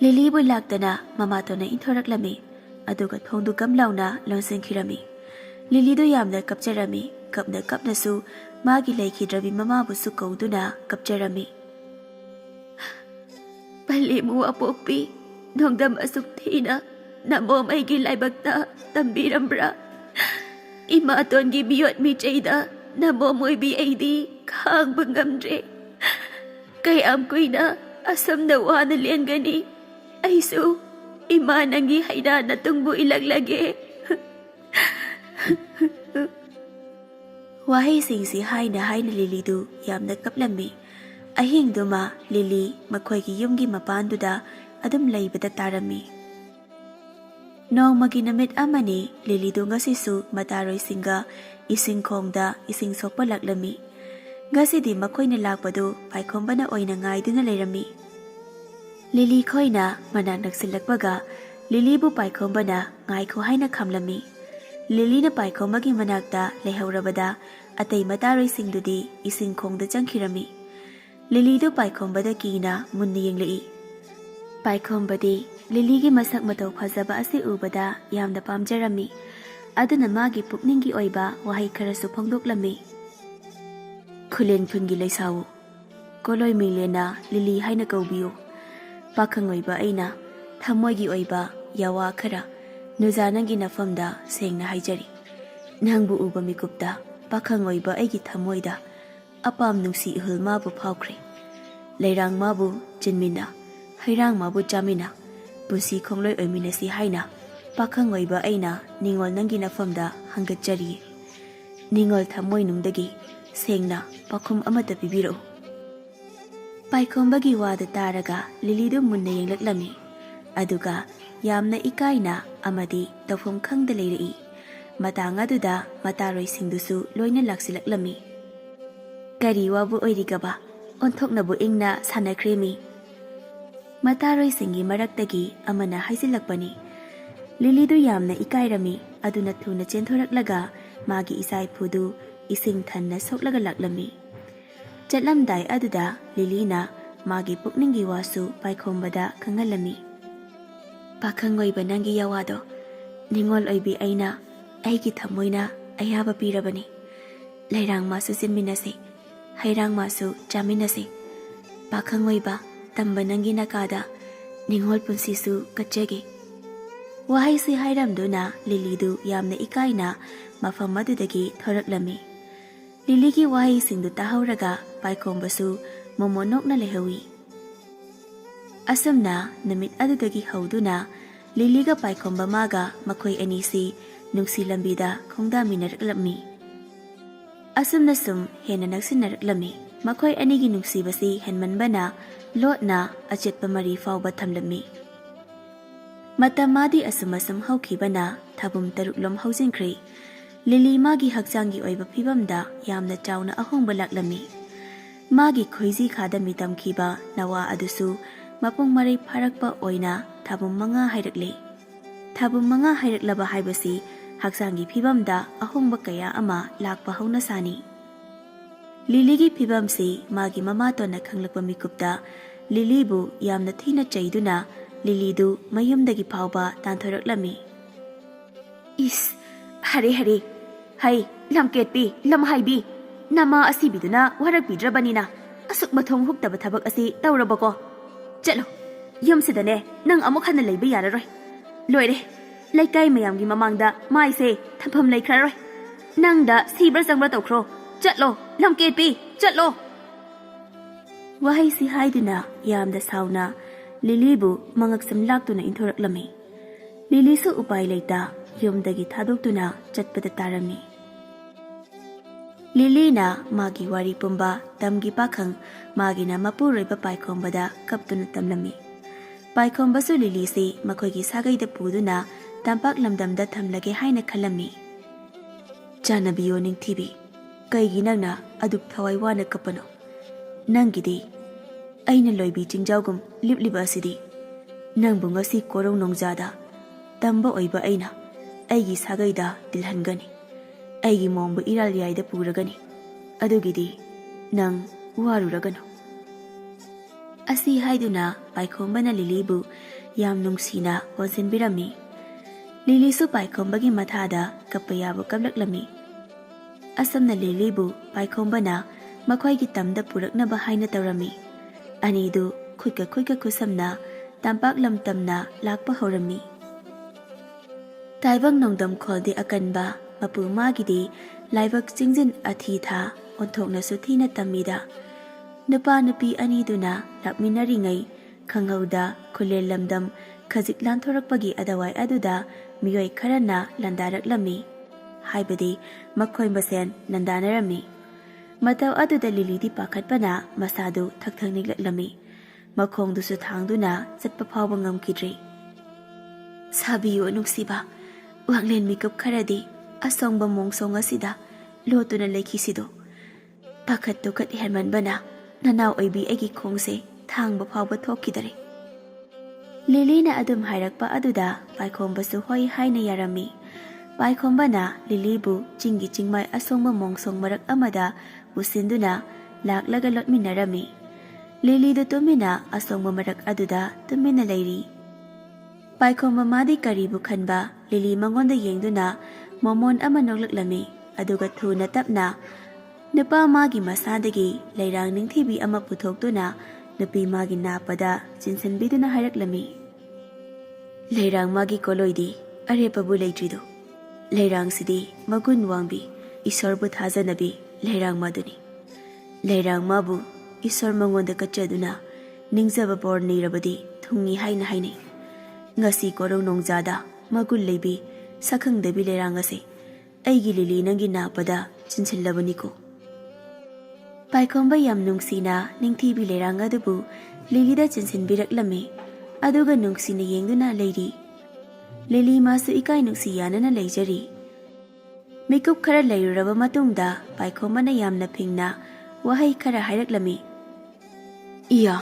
Lily bu laktana mama tona inthoraklami. Aduga thongdu gamlauna lonsingkhirami. Lily do yamna kapjarami kapna su magi laikhidrabi mama bu su kauduna kapjarami. Palimu apokpi nongdam asuk thina namom aigi laibakta tambirambra. Ima tongi biyot mi chaida namom oibi aidi khang bangamdre. Kayam kuina asam na wana liangani aisu ima nangi haida na tungbu ilaglage. Wahai singsi haina Lily du yamna kaplami. Ahingduma Lily makhoigi yumgi mapanduda adum laibada tarami. Nongmagi namit amani Lily du ngasisu mataroi singa ising khongda ising sokpa laklami. Ngasidi makhoina lakpadu paikhombana oina ngaiduna leirami. Lily khoina manak naksilakpaga Lily bu paikhombana ngaikho haina khamlami. Lily na paikhombagi manakta lehaurabada atay mataroi singdudi ising khongda changkhirami. Lily du paikhombada kina munni yenglai. Paikhombadi Lily gi masak matau phajaba asi ubada yamda pamjarami. ꯑꯗꯨꯅ ꯃꯥꯒꯤ ꯄꯨꯛꯅꯤꯡꯒꯤ ꯑꯣꯏꯕ ꯋꯥꯍꯩ ꯈꯔꯁꯨ ꯐꯣꯡꯗꯣꯛꯂꯝꯃꯤ꯫ ꯈꯨꯂꯦꯟ ꯈꯨꯟꯒꯤ ꯂꯩꯁꯥꯎ, ꯀꯣꯂꯣꯏ ꯃꯤꯡꯂꯦꯟꯅ ꯂꯤꯂꯤ ꯍꯥꯏꯅ ꯀꯧꯕꯤꯌꯨ꯫ ꯄꯥꯈꯪ ꯑꯣꯏꯕ ꯑꯩꯅ ꯊꯃꯣꯏꯒꯤ ꯑꯣꯏꯕ ꯌꯥꯋꯥ ꯈꯔ ꯅꯨꯖꯥ ꯅꯪꯒꯤ ꯅꯐꯝꯗ ꯁꯦꯡꯅ ꯍꯥꯏꯖꯔꯤ꯫ ꯅꯪꯕꯨ ꯎꯕ ꯃꯤꯀꯨꯞꯇ ꯄꯥꯈꯪ ꯑꯣꯏꯕ ꯑꯩꯒꯤ ꯊꯃꯣꯏꯗ ꯑꯄꯥꯝ ꯅꯨꯡꯁꯤ ꯏꯍꯨꯜ ꯃꯥꯕꯨ ꯐꯥꯎꯈ꯭ꯔꯦ꯫ ꯂꯩꯔꯥꯡ ꯃꯥꯕꯨ ꯆꯤꯟꯃꯤꯟꯅ, ꯍꯩꯔꯥꯡ ꯃꯥꯕꯨ ꯆꯥꯃꯤꯟꯅ, ꯄꯨꯟꯁꯤ ꯈꯣꯡꯂꯣꯏ ꯑꯣꯏꯃꯤꯟꯅꯁꯤ ꯍꯥꯏꯅ ꯄꯥꯈꯪ ꯑꯣꯏꯕ ꯑꯩꯅ ꯅꯤꯡꯉꯣꯜ ꯅꯪꯒꯤ ꯅꯐꯝꯗ ꯍꯪꯒꯠꯆꯔꯤꯌꯦ꯫ ꯅꯤꯡꯉꯣꯜ ꯊꯃꯣꯏꯅꯨꯡꯗꯒꯤ ꯁꯦꯡꯅ ꯄꯥꯎꯈꯨꯝ ꯑꯃꯠꯇ ꯄꯤꯕꯤꯔꯛꯎ꯫ ꯄꯥꯏꯈꯣꯝꯕꯒꯤ ꯋꯥꯗꯨ ꯇꯥꯔꯒ ꯂꯤꯂꯤꯗꯨ ꯃꯨꯟꯅ ꯌꯦꯡꯂꯛꯂꯝꯃꯤ꯫ ꯑꯗꯨꯒ ꯌꯥꯝꯅ ꯏꯀꯥꯏꯅ ꯑꯃꯗꯤ ꯇꯧꯐꯝ ꯈꯪꯗ ꯂꯩꯔꯛꯏ꯫ ꯃꯇꯥꯡ ꯑꯗꯨꯗ ꯃꯇꯥꯔꯣꯏꯁꯤꯡꯗꯨꯁꯨ ꯂꯣꯏꯅ ꯂꯥꯛꯁꯤꯜꯂꯛꯂꯝꯃꯤ꯫ ꯀꯔꯤ ꯋꯥꯕꯨ ꯑꯣꯏꯔꯤꯒꯕ, ꯑꯣꯟꯊꯣꯛꯅꯕꯨ ꯏꯪꯅ ꯁꯥꯟꯅꯈ꯭ꯔꯦꯃꯤ꯫ ꯃꯇꯥꯔꯣꯏꯁꯤꯡꯒꯤ ꯃꯔꯛꯇꯒꯤ ꯑꯃꯅ ꯍꯥꯏꯖꯤꯜꯂꯛꯄꯅꯤ꯫ ꯂꯤꯂꯤꯗꯨ ꯌꯥꯝꯅ ꯏꯀꯥꯏꯔꯝꯃꯤ, ꯑꯗꯨꯅ ꯊꯨꯅ ꯆꯦꯟꯊꯣꯔꯛꯂꯒ ꯃꯥꯒꯤ ꯏꯆꯥ ꯏꯐꯨꯗꯨ ꯏꯁꯤꯡ ꯊꯟꯅ ꯁꯣꯛꯂꯒ ꯂꯥꯛꯂꯝꯃꯤ꯫ ꯆꯠꯂꯝꯗꯥꯏ ꯑꯗꯨꯗ ꯂꯤꯂꯤꯅ ꯃꯥꯒꯤ ꯄꯨꯛꯅꯤꯡꯒꯤ ꯋꯥꯁꯨ ꯄꯥꯏꯈꯣꯝꯕꯗ ꯈꯪꯍꯜꯂꯝꯃꯤ꯫ ꯄꯥꯈꯪ ꯑꯣꯏꯕ ꯅꯪꯒꯤ ꯌꯥꯋꯥꯗꯣ ꯅꯤꯡꯉꯣꯜ ꯑꯣꯏꯕꯤ ꯑꯩꯅ ꯑꯩꯒꯤ ꯊꯃꯣꯏꯅ ꯑꯌꯥꯕ ꯄꯤꯔꯕꯅꯤ꯫ ꯂꯩꯔꯥꯡ ꯃꯥꯁꯨ ꯆꯤꯟꯃꯤꯟꯅꯁꯤ, ꯍꯩꯔꯥꯡ ꯃꯥꯁꯨ ꯆꯥꯃꯤꯟꯅꯁꯤ꯫ ꯄꯥꯈꯪ ꯑꯣꯏꯕ ꯇꯝꯕ ꯅꯪꯒꯤ ꯅꯀꯥꯗ ꯅꯤꯡꯉꯣꯜ ꯄꯨꯟꯁꯤꯁꯨ ꯀꯠꯆꯒꯦ꯫ ꯋꯥꯍꯩꯁꯤ ꯍꯥꯏꯔꯝꯗꯨꯅ ꯂꯤꯂꯤꯗꯨ ꯌꯥꯝꯅ ꯏꯀꯥꯏꯅ ꯃꯐꯝ ꯑꯗꯨꯗꯒꯤ ꯊꯣꯔꯛꯂꯝꯃꯤ꯫ ꯂꯤꯂꯤꯒꯤ ꯋꯥꯍꯩꯁꯤꯡꯗꯨ ꯇꯥꯍꯧꯔꯒ ꯄꯥꯏꯈꯣꯝꯕꯁꯨ ꯃꯣꯃꯣꯟ ꯅꯣꯛꯅ ꯂꯩꯍꯧꯏ꯫ ꯑꯁꯨꯝꯅ ꯅꯨꯃꯤꯠ ꯑꯗꯨꯗꯒꯤ ꯍꯧꯗꯨꯅ ꯂꯤꯂꯤꯒ ꯄꯥꯏꯈꯣꯝꯕ ꯃꯥꯒ ꯃꯈꯣꯏ ꯑꯅꯤꯁꯤ ꯅꯨꯡꯁꯤ ꯂꯝꯕꯤꯗ ꯈꯣꯡꯗꯥꯃꯤꯟꯅꯔꯛꯂꯝꯃꯤ꯫ ꯑꯁꯨꯝꯅ ꯁꯨꯝ ꯍꯦꯟꯅ ꯅꯛꯁꯤꯟꯅꯔꯛꯂꯝꯃꯤ꯫ ꯃꯈꯣꯏ ꯑꯅꯤꯒꯤ ꯅꯨꯡꯁꯤꯕꯁꯤ ꯍꯦꯟꯃꯟꯕꯅ ꯂꯣꯠꯅ ꯑꯆꯦꯠꯄ ꯃꯔꯤ ꯐꯥꯎꯕ ꯊꯝꯂꯝꯃꯤ꯫ ꯃꯇꯝ ꯃꯥꯗꯤ ꯑꯁꯨꯝ ꯍꯧꯈꯤꯕꯅ ꯊꯥꯕꯨꯝ 3 ꯍꯧꯖꯤꯟꯈ꯭ꯔꯦ꯫ ꯂꯤꯂꯤ ꯃꯥꯒꯤ ꯍꯛꯆꯥꯡꯒꯤ ꯑꯣꯏꯕ ꯐꯤꯕꯝꯗ ꯌꯥꯝꯅ ꯆꯥꯎꯅ ꯑꯍꯣꯡꯕ ꯂꯥꯛꯂꯝꯃꯤ꯫ ꯃꯥꯒꯤ ꯈꯣꯏꯖꯤ ꯈꯥꯗ ꯃꯤꯇꯝꯈꯤꯕ ꯅꯋꯥ ꯑꯗꯨꯁꯨ ꯃꯄꯨꯡ ꯃꯔꯩ ꯐꯥꯔꯛꯄ ꯑꯣꯏꯅ ꯊꯥꯕꯨꯝ 5 ꯍꯥꯏꯔꯛꯂꯦ꯫ ꯊꯥꯕꯨꯝ 5 ꯍꯥꯏꯔꯛꯂꯕ ꯍꯥꯏꯕꯁꯤ ꯍꯛꯆꯥꯡꯒꯤ ꯐꯤꯕꯝꯗ ꯑꯍꯣꯡꯕ ꯀꯌꯥ ꯑꯃ ꯂꯥꯛꯄ ꯍꯧꯅꯁꯥꯅꯤ꯫ ꯂꯤꯂꯤꯒꯤ ꯐꯤꯕꯝꯁꯤ ꯃꯥꯒꯤ ꯃꯃꯥꯇꯣꯟꯅ ꯈꯪꯂꯛꯄ ꯃꯤꯀꯨꯞꯇ ꯂꯤꯂꯤꯕꯨ ꯌꯥꯝꯅ ꯊꯤꯅ ꯆꯩꯗꯨꯅ ꯂꯤꯂꯤꯗꯨ ꯃꯌꯨꯝꯗꯒꯤ ꯐꯥꯎꯕ ꯇꯥꯟꯊꯣꯔꯛꯂꯝꯃꯤ꯫ ꯏꯁ, ꯍꯔꯦ ꯍꯔꯦ, ꯍꯩ ꯂꯝꯀꯦꯠꯄꯤ, ꯂꯝꯍꯥꯏꯕꯤ, ꯅꯃꯥ ꯑꯁꯤꯕꯤꯗꯨꯅ ꯋꯥꯔꯛꯄꯤꯗ꯭ꯔꯕꯅꯤꯅ ꯑꯁꯨꯛ ꯃꯊꯣꯡ ꯍꯨꯛꯇꯕ ꯊꯕꯛ ꯑꯁꯤ ꯇꯧꯔꯕꯀꯣ? ꯆꯠꯂꯣ, ꯌꯨꯝꯁꯤꯗꯅꯦ ꯅꯪ ꯑꯃꯨꯛ ꯍꯟꯅ ꯂꯩꯕ ꯌꯥꯔꯔꯣꯏ꯫ ꯂꯣꯏꯔꯦ, ꯂꯩꯀꯥꯏ ꯃꯌꯥꯝꯒꯤ ꯃꯃꯥꯡꯗ ꯃꯥꯏꯁꯦ ꯊꯝꯐꯝ ꯂꯩꯈ꯭ꯔꯔꯣꯏ꯫ ꯅꯪꯗ ꯁꯤꯕ꯭ꯔꯥ ꯆꯪꯕ꯭ꯔꯥ ꯇꯧꯈ꯭ꯔꯣ꯫ ꯆꯠꯂꯣ ꯂꯝꯀꯦꯠꯄꯤ, ꯆꯠꯂꯣ꯫ ꯋꯥꯍꯩꯁꯤ ꯍꯥꯏꯗꯨꯅ ꯌꯥꯝꯅ ꯁꯥꯎꯅ ꯂꯤꯂꯤꯕꯨ ꯃꯉꯛꯁꯝ ꯂꯥꯛꯇꯨꯅ ꯏꯟꯊꯣꯔꯛꯂꯝꯃꯤ꯫ ꯂꯤꯂꯤꯁꯨ ꯎꯄꯥꯏ ꯂꯩꯇ ꯌꯨꯝꯗꯒꯤ ꯊꯥꯗꯣꯛꯇꯨꯅ ꯆꯠꯄꯗ ꯇꯥꯔꯝꯃꯤ꯫ ꯂꯤꯂꯤꯅ ꯃꯥꯒꯤ ꯋꯥꯔꯤ ꯄꯨꯝꯕ ꯇꯝꯒꯤ ꯄꯥꯈꯪ, ꯃꯥꯒꯤꯅ ꯃꯄꯨꯔꯣꯏꯕ ꯄꯥꯏꯈꯣꯝꯕꯗ ꯀꯞꯇꯨꯅ ꯇꯝꯂꯝꯃꯤ꯫ ꯄꯥꯏꯈꯣꯝꯕꯁꯨ ꯂꯤꯂꯤꯁꯤ ꯃꯈꯣꯏꯒꯤ ꯁꯥꯒꯩꯗ ꯄꯨꯗꯨꯅ ꯇꯝꯄꯥꯛ ꯂꯝꯗꯝꯗ ꯊꯝꯂꯒꯦ ꯍꯥꯏꯅ ꯈꯜꯂꯝꯃꯤ꯫ ꯆꯥꯅꯕꯤꯌꯣ ꯅꯤꯡꯊꯤꯕꯤ, ꯀꯩꯒꯤ ꯅꯪꯅ ꯑꯗꯨꯛ ꯊꯋꯥꯏ ꯋꯥꯅ ꯀꯞꯄꯅꯣ? ꯅꯪꯒꯤꯗꯤ ꯑꯩꯅ ꯂꯣꯏꯕꯤ ꯆꯤꯡꯖꯥꯎꯒꯨꯝ ꯂꯤꯞꯂꯤꯕ ꯑꯁꯤꯗꯤ ꯅꯪꯕꯨ ꯉꯁꯤ ꯀꯣꯔꯧ ꯅꯣꯡꯖꯥꯗ ꯇꯝꯕ ꯑꯣꯏꯕ ꯑꯩꯅ ꯑꯩꯒꯤ ꯁꯥꯒꯩꯗ ꯇꯤꯜꯍꯟꯒꯅꯤ꯫ ꯑꯩꯒꯤ ꯃꯣꯡꯕꯨ ꯏꯔꯥꯜꯌꯥꯏꯗ ꯄꯨꯔꯒꯅꯤ꯫ ꯑꯗꯨꯒꯤꯗꯤ ꯅꯪ ꯋꯥꯔꯨꯔꯒꯅꯨ꯫ ꯑꯁꯤ ꯍꯥꯏꯗꯨꯅ ꯄꯥꯏꯈꯣꯝꯕꯅ ꯂꯤꯂꯤꯕꯨ ꯌꯥꯝ ꯅꯨꯡꯁꯤꯅ ꯀꯣꯟꯁꯤꯟꯕꯤꯔꯝꯃꯤ꯫ ꯂꯤꯂꯤꯁꯨ ꯄꯥꯏꯈꯣꯝꯕꯒꯤ ꯃꯊꯥꯗ ꯀꯞꯄ ꯌꯥꯕ ꯀꯞꯂꯛꯂꯝꯃꯤ꯫ ꯑꯁꯨꯝꯅ ꯂꯤꯂꯤꯕꯨ ꯄꯥꯏꯈꯣꯝꯕꯅ ꯃꯈꯣꯏꯒꯤ ꯇꯝꯗ ꯄꯨꯔꯛꯅꯕ ꯍꯥꯏꯅ ꯇꯧꯔꯝꯃꯤ꯫ ꯑꯅꯤꯗꯨ ꯈꯨꯠꯀ ꯈꯨꯠꯁꯝꯅ ꯇꯝꯄꯥꯛ ꯂꯝꯇꯝꯅ ꯂꯥꯛꯄ ꯍꯧꯔꯝꯃꯤ꯫ ꯇꯥꯏꯕꯪ ꯅꯣꯡꯗꯝ ꯈꯣꯜꯗꯤ ꯑꯀꯟꯕ, ꯃꯄꯨ ꯃꯥꯒꯤꯗꯤ ꯂꯥꯏꯕꯛ ꯆꯤꯡꯖꯤꯟ ꯑꯊꯤ-ꯊꯥ, ꯑꯣꯟꯊꯣꯛꯅꯁꯨ ꯊꯤꯅ ꯇꯝꯃꯤꯗ꯫ ꯅꯨꯄꯥ ꯅꯨꯄꯤ ꯑꯅꯤꯗꯨꯅ ꯂꯥꯛꯃꯤꯟꯅꯔꯤꯉꯩ ꯈꯪꯍꯧꯗ ꯈꯨꯂꯦꯟ ꯂꯝꯗꯝ ꯈꯖꯤꯛ ꯂꯥꯟꯊꯣꯔꯛꯄꯒꯤ ꯑꯗꯋꯥꯏ ꯑꯗꯨꯗ ꯃꯤꯑꯣꯏ ꯈꯔꯅ ꯂꯥꯟꯗꯥꯔꯛꯂꯝꯃꯤ꯫ ꯍꯥꯏꯕꯗꯤ ꯃꯈꯣꯏ ꯃꯁꯦꯟ ꯂꯥꯟꯗꯥꯅꯔꯝꯃꯤ꯫ ꯃꯇꯧ ꯑꯗꯨꯗ ꯂꯤꯂꯤꯗꯤ ꯄꯥꯈꯠꯄꯅ ꯃꯁꯥꯗꯨ ꯊꯛ ꯅꯤꯛꯂꯛꯂꯝꯃꯤ꯫ ꯃꯈꯣꯡꯗꯨꯁꯨ ꯊꯥꯡꯗꯨꯅ ꯆꯠꯄ ꯐꯥꯎꯕ ꯉꯝꯈꯤꯗ꯭ꯔꯦ꯫ ꯁꯥꯕꯤꯌꯨ ꯅꯨꯡꯁꯤꯕ, ꯋꯥꯡꯂꯦꯟ ꯃꯤꯀꯨꯞ ꯈꯔꯗꯤ ꯑꯁꯣꯡꯕ ꯃꯣꯡꯁꯣꯡ ꯑꯁꯤꯗ ꯂꯣꯠꯇꯨꯅ ꯂꯩꯈꯤꯁꯤꯗꯣ꯫ ꯄꯥꯈꯠ ꯇꯨꯈꯠ ꯍꯦꯟꯃꯟꯕꯅ ꯅꯅꯥꯎ ꯑꯣꯏꯕꯤ ꯑꯩꯒꯤ ꯈꯣꯡꯁꯦ ꯊꯥꯡꯕ ꯐꯥꯎꯕ ꯊꯣꯛꯈꯤꯗꯔꯦ꯫ ꯂꯤꯂꯤꯅ ꯑꯗꯨꯝ ꯍꯥꯏꯔꯛꯄ ꯑꯗꯨꯗ ꯄꯥꯏꯈꯣꯝꯕꯁꯨ ꯍꯣꯏ ꯍꯥꯏꯅ ꯌꯥꯔꯝꯃꯤ꯫ ꯄꯥꯏꯈꯣꯝꯕꯅ ꯂꯤꯂꯤꯕꯨ ꯆꯤꯡꯒꯤ ꯆꯤꯡꯃꯥꯏ ꯑꯁꯣꯡꯕ ꯃꯣꯡꯁꯣꯡ ꯃꯔꯛ ꯑꯃꯗ ꯄꯨꯁꯤꯟꯗꯨꯅ ꯂꯥꯛꯂꯒ ꯂꯣꯠꯃꯤꯟꯅꯔꯝꯃꯤ꯫ ꯂꯤꯂꯤꯗꯨ ꯇꯨꯃꯤꯟꯅ ꯑꯁꯣꯡꯕ ꯃꯔꯛ ꯑꯗꯨꯗ ꯇꯨꯃꯤꯟꯅ ꯂꯩꯔꯤ꯫ ꯄꯥꯏꯈꯣꯝꯕ ꯃꯥꯗꯤ ꯀꯔꯤꯕꯨ ꯈꯟꯕ ꯂꯤꯂꯤ ꯃꯉꯣꯟꯗ ꯌꯦꯡꯗꯨꯅ ꯃꯣꯃꯣꯟ ꯑꯃ ꯅꯣꯛꯂꯛꯂꯝꯃꯤ ꯑꯗꯨꯒ ꯊꯨꯅ ꯇꯞꯅ ꯅꯨꯄꯥ ꯃꯥꯒꯤ ꯃꯁꯥꯗꯒꯤ ꯂꯩꯔꯥꯡ ꯅꯤꯡꯊꯤꯕꯤ ꯑꯃ ꯄꯨꯊꯣꯛꯇꯨꯅ ꯅꯨꯄꯤ ꯃꯥꯒꯤ ꯅꯥꯞꯄꯗ ꯆꯤꯟꯁꯤꯟꯕꯤꯗꯨꯅ ꯍꯥꯏꯔꯛꯂꯝꯃꯤ, ꯂꯩꯔꯥꯡ ꯃꯥꯒꯤ ꯀꯣꯂꯣꯏꯗꯤ ꯑꯔꯦꯞꯄꯕꯨ ꯂꯩꯇ꯭ꯔꯤꯗꯣ, ꯂꯩꯔꯥꯡꯁꯤꯗꯤ ꯃꯒꯨꯟ ꯋꯥꯡꯕꯤ ꯏꯁꯣꯔꯕꯨ ꯊꯥꯖꯅꯕꯤ ꯂꯩꯔꯥꯡ ꯃꯥꯗꯨꯅꯤ. ꯂꯩꯔꯥꯡ ꯃꯥꯕꯨ ꯏꯁꯣꯔ ꯃꯉꯣꯟꯗ ꯀꯠꯆꯗꯨꯅ ꯅꯤꯡꯖꯕ ꯕꯣꯔ ꯅꯤꯔꯕꯗꯤ ꯊꯨꯡꯉꯤ ꯍꯥꯏꯅ ꯍꯥꯏꯅꯩ. ꯉꯁꯤ ꯀꯣꯔꯧ ꯅꯣꯡꯖꯥꯗ ꯃꯒꯨꯟ ꯂꯩꯕꯤ ꯁꯛꯈꯪꯗꯕꯤ ꯂꯩꯔꯥꯡ ꯑꯁꯦ ꯑꯩꯒꯤ ꯂꯤꯂꯤ ꯅꯪꯒꯤ ꯅꯥꯞꯄꯗ ꯆꯤꯟꯁꯤꯜꯂꯕꯅꯤꯀꯣ. ꯄꯥꯏꯈꯣꯝꯕ ꯌꯥꯝ ꯅꯨꯡꯁꯤꯅ ꯅꯤꯡꯊꯤꯕꯤ ꯂꯩꯔꯥꯡ ꯑꯗꯨꯕꯨ ꯂꯤꯂꯤꯗ ꯆꯤꯟꯁꯤꯟꯕꯤꯔꯛꯂꯝꯃꯤ ꯑꯗꯨꯒ ꯅꯨꯡꯁꯤꯅ ꯌꯦꯡꯗꯨꯅ ꯂꯩꯔꯤ. ꯂꯤꯂꯤ ꯃꯥꯁꯨ ꯏꯀꯥꯏ ꯅꯨꯡꯁꯤ ꯌꯥꯅꯅ ꯂꯩꯖꯔꯤ. ꯃꯤꯀꯨꯞ ꯈꯔ ꯂꯩꯔꯨꯔꯕ ꯃꯇꯨꯡꯗ ꯄꯥꯏꯈꯣꯝꯕꯅ ꯌꯥꯝꯅ ꯐꯤꯡꯅ ꯋꯥꯍꯩ ꯈꯔ ꯍꯥꯏꯔꯛꯂꯝꯃꯤ. ꯏꯌꯥ,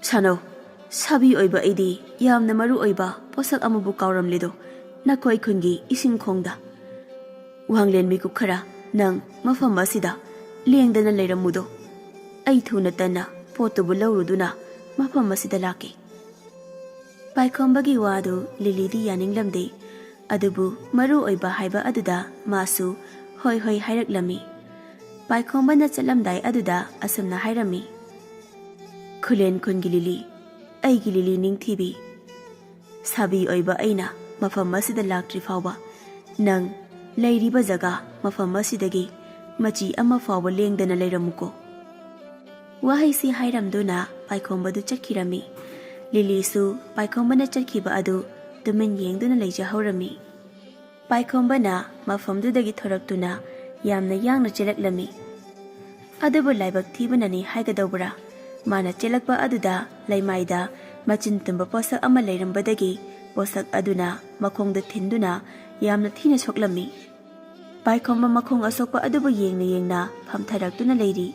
ꯁꯥꯅꯧ, ꯁꯥꯕꯤ ꯑꯣꯏꯕ ꯑꯩꯗꯤ ꯌꯥꯝꯅ ꯃꯔꯨ ꯑꯣꯏꯕ ꯄꯣꯠꯁꯛ ꯑꯃꯕꯨ ꯀꯥꯎꯔꯝꯂꯤꯗꯣ ꯅꯈꯣꯏ ꯈꯨꯟꯒꯤ ꯏꯁꯤꯡꯈꯣꯡꯗ. ꯋꯥꯡꯂꯦꯟ ꯃꯤꯀꯨꯞ ꯈꯔ ꯅꯪ ꯃꯐꯝ ꯑꯁꯤꯗ ꯂꯦꯡꯗꯅ ꯂꯩꯔꯝꯃꯨꯗꯣ. ꯑꯩ ꯊꯨꯅ ꯇꯟꯅ ꯄꯣꯠꯇꯨꯕꯨ ꯂꯧꯔꯨꯗꯨꯅ ꯃꯐꯝ ꯑꯁꯤꯗ ꯂꯥꯛꯀꯦ. ꯄꯥꯏꯈꯣꯝꯕꯒꯤ ꯋꯥꯗꯨ ꯂꯤꯂꯤꯗꯤ ꯌꯥꯅꯤꯡꯂꯝꯗꯦ, ꯑꯗꯨꯕꯨ ꯃꯔꯨ ꯑꯣꯏꯕ ꯍꯥꯏꯕ ꯑꯗꯨꯗ ꯃꯥꯁꯨ ꯍꯣꯏ ꯍꯣꯏ ꯍꯥꯏꯔꯛꯂꯝꯃꯤ. ꯄꯥꯏꯈꯣꯝꯕꯅ ꯆꯠꯂꯝꯗꯥꯏ ꯑꯗꯨꯗ ꯑꯁꯨꯝꯅ ꯍꯥꯏꯔꯝꯃꯤ. ꯈꯨꯂꯦꯟ ꯈꯨꯟꯒꯤ ꯂꯤꯂꯤ, ꯑꯩꯒꯤ ꯂꯤꯂꯤ ꯅꯤꯡꯊꯤꯕꯤ, ꯁꯥꯕꯤ ꯑꯣꯏꯕ ꯑꯩꯅ ꯃꯐꯝ ꯑꯁꯤꯗ ꯂꯥꯛꯇ꯭ꯔꯤ ꯐꯥꯎꯕ ꯅꯪ ꯂꯩꯔꯤꯕ ꯖꯒꯥ ꯃꯐꯝ ꯑꯁꯤꯗꯒꯤ ꯃꯆꯤ ꯑꯃ ꯐꯥꯎꯕ ꯂꯦꯡꯗꯅ ꯂꯩꯔꯝꯃꯨꯀꯣ. ꯋꯥꯍꯩꯁꯤ ꯍꯥꯏꯔꯝꯗꯨꯅ ꯄꯥꯏꯈꯣꯝꯕꯗꯨ ꯆꯠꯈꯤꯔꯝꯃꯤ. ꯂꯤꯂꯤꯁꯨ ꯄꯥꯏꯈꯣꯝꯕꯅ ꯆꯠꯈꯤꯕ ꯑꯗꯨ ꯇꯨꯃꯤꯟ ꯌꯦꯡꯗꯨꯅ ꯂꯩꯖꯍꯧꯔꯝꯃꯤ. ꯄꯥꯏꯈꯣꯝꯕꯅ ꯃꯐꯝꯗꯨꯗꯒꯤ ꯊꯣꯔꯛꯇꯨꯅ ꯌꯥꯝꯅ ꯌꯥꯡꯅ ꯆꯦꯜꯂꯛꯂꯝꯃꯤ. ꯑꯗꯨꯕꯨ ꯂꯥꯏꯕꯛ ꯊꯤꯕꯅꯅꯤ ꯍꯥꯏꯒꯗꯧꯕ꯭ꯔꯥ, ꯃꯥꯅ ꯆꯦꯜꯂꯛꯄ ꯑꯗꯨꯗ ꯂꯩꯃꯥꯏꯗ ꯃꯆꯤꯟ ꯇꯨꯝꯕ ꯄꯣꯠꯁꯛ ꯑꯃ ꯂꯩꯔꯝꯕꯗꯒꯤ ꯄꯣꯠꯁꯛ ꯑꯗꯨꯅ ꯃꯈꯣꯡꯗ ꯊꯤꯟꯗꯨꯅ ꯌꯥꯝꯅ ꯊꯤꯅ ꯁꯣꯛꯂꯝꯃꯤ. ꯄꯥꯏꯈꯣꯝꯕ ꯃꯈꯣꯡ ꯑꯁꯣꯛꯄ ꯑꯗꯨꯕꯨ ꯌꯦꯡꯅ ꯌꯦꯡꯅ ꯐꯝꯊꯔꯛꯇꯨꯅ ꯂꯩꯔꯤ.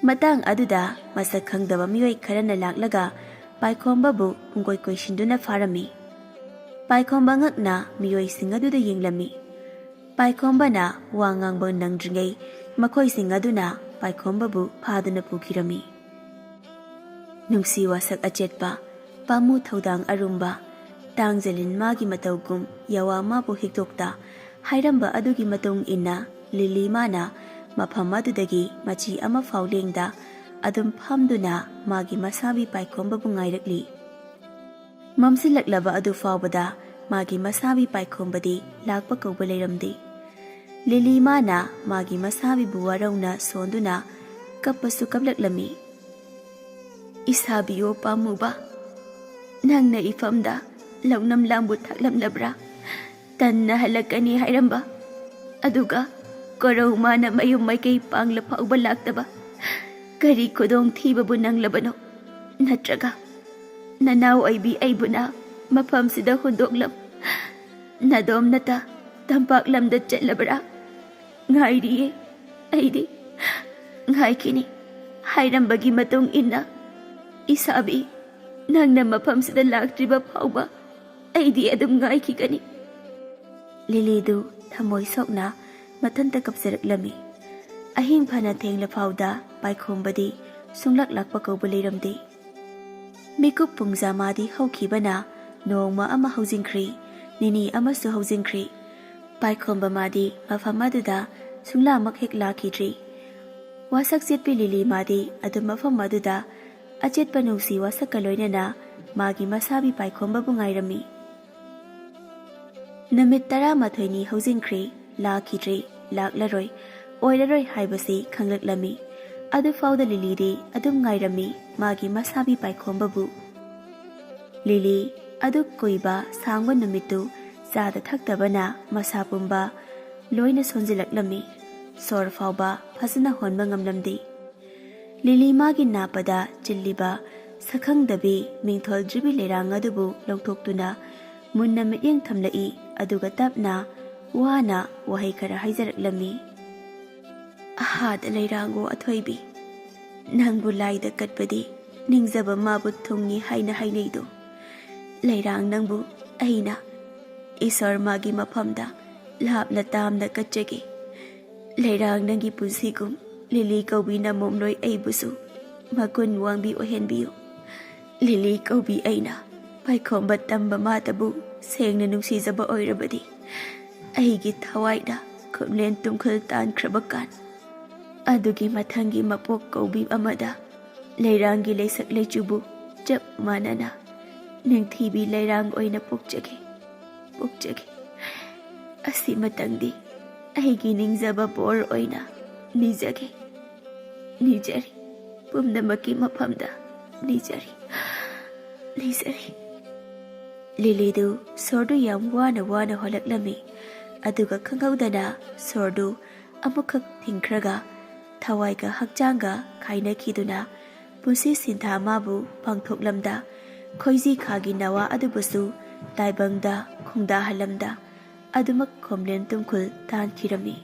ꯃꯇꯥꯡ ꯑꯗꯨꯗ ꯃꯁꯛ ꯈꯪꯗꯕ ꯃꯤꯑꯣꯏ ꯈꯔꯅ ꯂꯥꯛꯂꯒ ꯄꯥꯏꯈꯣꯝꯕꯕꯨ ꯄꯨꯡꯀꯣꯏ ꯀꯣꯏꯁꯤꯟꯗꯨꯅ ꯐꯥꯔꯝꯃꯤ. ꯄꯥꯏꯈꯣꯝꯕ ꯉꯛꯅ ꯃꯤꯑꯣꯏꯁꯤꯡ ꯑꯗꯨꯗ ꯌꯦꯡꯂꯝꯃꯤ. ꯄꯥꯏꯈꯣꯝꯕꯅ ꯋꯥ ꯉꯥꯡꯕ ꯅꯪꯗ꯭ꯔꯤꯉꯩ ꯃꯈꯣꯏꯁꯤꯡ ꯑꯗꯨꯅ ꯄꯥꯏꯈꯣꯝꯕꯕꯨ ꯐꯥꯗꯨꯅ pukirammi. Nungsi wasak achetpa, pamu thaudang arumba, tangjalin magi matawgum yawa mabu hikdokta, hairamba adugi matung inna, lili mana, mafam adudagi machi ama faulengda, adum phamduna magi masabi paikombabu ngairakli. Mamsilaklaba adu faubada, magi masabi paikombadi lakpa kauba leiramdi. Lili mana magi masabi buwarauna sonduna, kapasu kablaklami. Isabiyo pamuba, nang na ifamda, launam lambut taklam labra, tan na halakani hairamba, aduga, karaw mana mayong may kay panglapaw balaktaba, kari kodong tiba bunang labano, natraga, nanaw ay bi ay buna, mapam sida hundoklam, nadom nata, tampak lamdat chat labra, ngay diye, ay di, ngay kini, hairambagi matong ina, isabi, nang namapam sa dalaktriba pauba, ay di adum nga ikikani. Lilidu, tamoy sok na, matanda kapsaraklami. Ahing panateng lapauda, paikombadi, sunglaklak pa kaubuliramdi. Mikup pung zamadi haukiba na, noong maama hausingkri, nini ama su hausingkri. Paikomba madi, mafamaduda, sunglamak hiklakidri. Wasak sitpi lili madi, adum mafamaduda, Achet panungsi wasak kaloy na magi masabi paikomba bungayrami. Namit tara matoy ni hausingkri, lakidri, laklaroy, oiraroy haibasi kanglaklami. Adu fauda lilidi, adum ngayrami, magi masabi paikomba bu. Lili, adu kuiba, sangwa namitu, zada taktaba na, masapumba, loy na sonzilaklami. Sor fauba, pasana honba ngamlamdi. Lili magi napada chilliba sakhang dabi mingthol dribi lerang adubu longthoktuna munna mityeng thamlai aduga tapna wana wahai khara haizaraklami. Ahad leirango athoibi nangbu laida katpadi ningjaba mabu thungi haina haineido leirang nangbu aina isor magi maphamda lapna tamna katchege leirang nangi punsigum Lili kaubi na momloy ay buso, magun wangbi o henbiyo. Lili kaubi ay na, paikombat tamba matabu, sayang na nungsizaba oy rabadi. ꯑꯩꯒꯤ ꯊꯋꯥꯏꯗ ꯈꯨꯝꯂꯦꯟ ꯇꯨꯝꯈꯜ ꯇꯥꯟꯈ꯭ꯔꯕ ꯀꯥꯟ ꯑꯗꯨꯒꯤ ꯃꯊꯪꯒꯤ ꯃꯄꯣꯛ ꯀꯧꯕꯤ ꯑꯃꯗ ꯂꯩꯔꯥꯡꯒꯤ ꯂꯩꯁꯛ ꯂꯩꯆꯨꯕꯨ ꯆꯞ ꯃꯥꯟꯅꯅ ꯅꯤꯡꯊꯤꯕꯤ ꯂꯩꯔꯥꯡ ꯑꯣꯏꯅ ꯄꯣꯛꯆꯒꯦ ꯑꯁꯤꯃꯇꯪꯗꯤ ꯑꯩꯒꯤ ꯅꯤꯡꯖꯕ ꯕꯣꯔ ꯑꯣꯏꯅ ꯅꯤꯖꯔꯤ ꯄꯨꯝꯅꯃꯛꯀꯤ ꯃꯐꯝꯗ ꯅꯤꯖꯔꯤ ꯂꯤꯂꯤꯗꯨ ꯁꯣꯔꯗꯨ ꯌꯥꯝ ꯋꯥꯅ ꯍꯣꯜꯂꯛꯂꯝꯃꯤ ꯑꯗꯨꯒ ꯈꯪꯍꯧꯗꯅ ꯁꯣꯔꯗꯨ ꯑꯃꯨꯛꯈꯛ ꯊꯤꯡꯈ꯭ꯔꯒ ꯊꯋꯥꯏꯒ ꯍꯛꯆꯥꯡꯒ ꯈꯥꯏꯅꯈꯤꯗꯨꯅ ꯄꯨꯟꯁꯤ ꯁꯤꯟꯊꯥ ꯃꯥꯕꯨ ꯄꯥꯡꯊꯣꯛꯂꯝꯗ ꯈꯣꯏꯖꯤ ꯈꯥꯒꯤ ꯅꯋꯥ ꯑꯗꯨꯕꯨꯁꯨ ꯇꯥꯏꯕꯪꯗ ꯈꯣꯡꯗꯥꯍꯜꯂꯝꯗ ꯑꯗꯨꯃꯛ ꯈꯣꯝꯂꯦꯟ ꯇꯨꯝꯈꯨꯜ ꯇꯥꯟꯈꯤꯔꯝꯃꯤ꯫